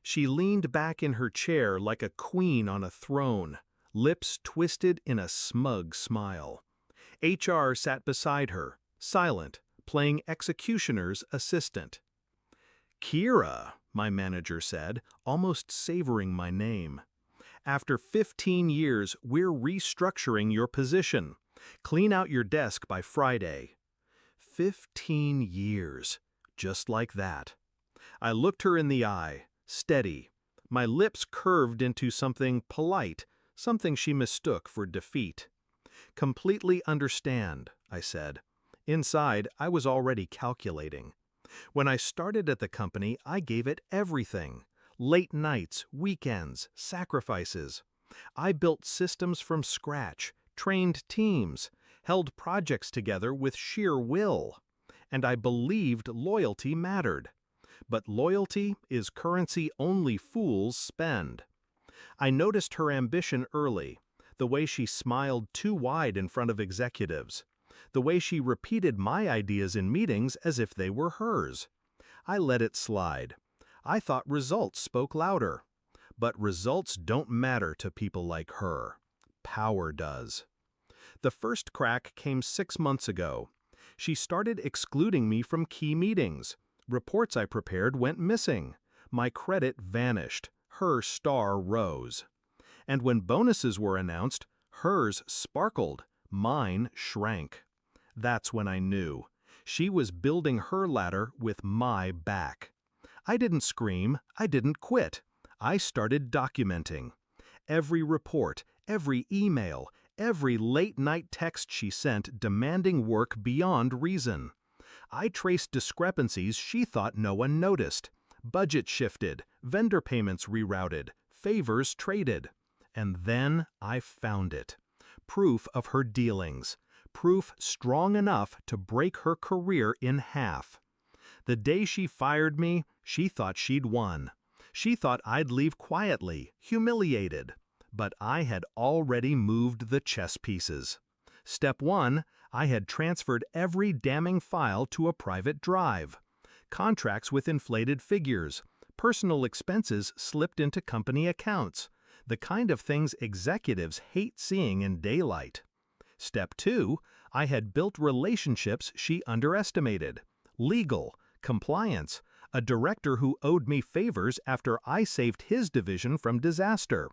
She leaned back in her chair like a queen on a throne, lips twisted in a smug smile. HR sat beside her, silent, playing executioner's assistant. "Kira," my manager said, almost savoring my name. "After 15 years, we're restructuring your position. Clean out your desk by Friday." 15 years, just like that. I looked her in the eye, steady. My lips curved into something polite, something she mistook for defeat. "Completely understand," I said. Inside, I was already calculating. When I started at the company, I gave it everything. Late nights, weekends, sacrifices. I built systems from scratch, trained teams, held projects together with sheer will. And I believed loyalty mattered. But loyalty is currency only fools spend. I noticed her ambition early, the way she smiled too wide in front of executives, the way she repeated my ideas in meetings as if they were hers. I let it slide. I thought results spoke louder. But results don't matter to people like her. Power does. The first crack came 6 months ago. She started excluding me from key meetings. Reports I prepared went missing. My credit vanished. Her star rose. And when bonuses were announced, hers sparkled, mine shrank. That's when I knew. She was building her ladder with my back. I didn't scream, I didn't quit. I started documenting. Every report, every email, every late-night text she sent demanding work beyond reason. I traced discrepancies she thought no one noticed. Budget shifted, vendor payments rerouted, favors traded. And then I found it. Proof of her dealings. Proof strong enough to break her career in half. The day she fired me, she thought she'd won. She thought I'd leave quietly, humiliated. But I had already moved the chess pieces. Step 1, I had transferred every damning file to a private drive. Contracts with inflated figures. Personal expenses slipped into company accounts. The kind of things executives hate seeing in daylight. Step 2, I had built relationships she underestimated. Legal, compliance, a director who owed me favors after I saved his division from disaster.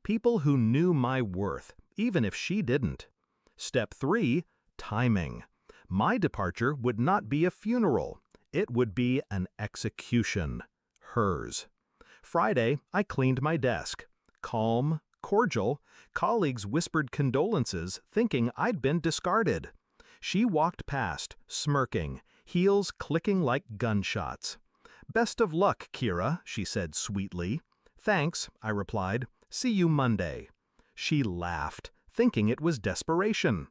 People who knew my worth, even if she didn't. Step 3, timing. My departure would not be a funeral. It would be an execution. Hers. Friday, I cleaned my desk. Calm, cordial, colleagues whispered condolences, thinking I'd been discarded. She walked past, smirking, heels clicking like gunshots. "Best of luck, Kira," she said sweetly. "Thanks," I replied. "See you Monday." She laughed, thinking it was desperation.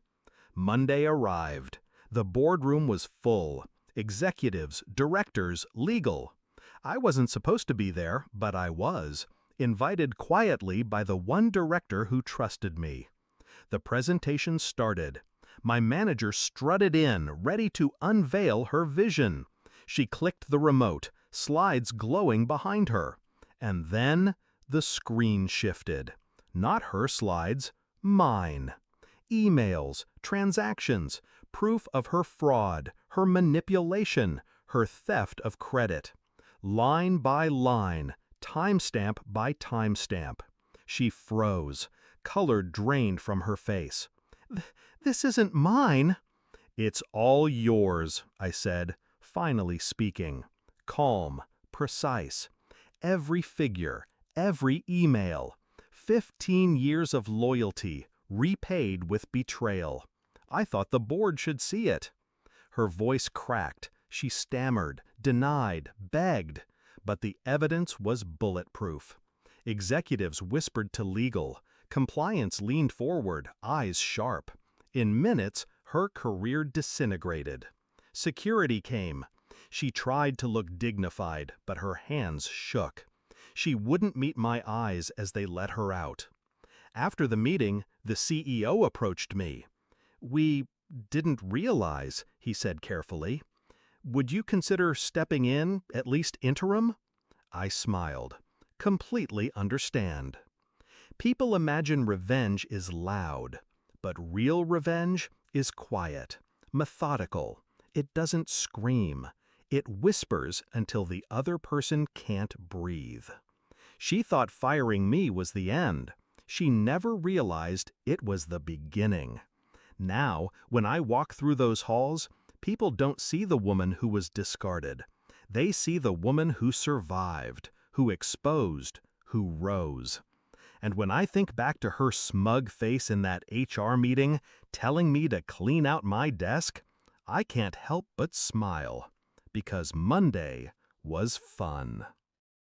Monday arrived. The boardroom was full. Executives, directors, legal. I wasn't supposed to be there, but I was. Invited quietly by the one director who trusted me. The presentation started. My manager strutted in, ready to unveil her vision. She clicked the remote, slides glowing behind her. And then the screen shifted. Not her slides, mine. Emails, transactions, proof of her fraud, her manipulation, her theft of credit. Line by line, timestamp by timestamp. She froze. Color drained from her face. This isn't mine." "It's all yours," I said, finally speaking. Calm, precise. Every figure, every email. 15 years of loyalty, repaid with betrayal. I thought the board should see it. Her voice cracked. She stammered, denied, begged. But the evidence was bulletproof. Executives whispered to legal. Compliance leaned forward, eyes sharp. In minutes, her career disintegrated. Security came. She tried to look dignified, but her hands shook. She wouldn't meet my eyes as they let her out. After the meeting, the CEO approached me. "We didn't realize," he said carefully. "Would you consider stepping in, at least interim?" I smiled. completely understand. People imagine revenge is loud, but real revenge is quiet, methodical. It doesn't scream. It whispers until the other person can't breathe. She thought firing me was the end. She never realized it was the beginning. Now, when I walk through those halls, people don't see the woman who was discarded. They see the woman who survived, who exposed, who rose. And when I think back to her smug face in that HR meeting, telling me to clean out my desk, I can't help but smile. Because Monday was fun.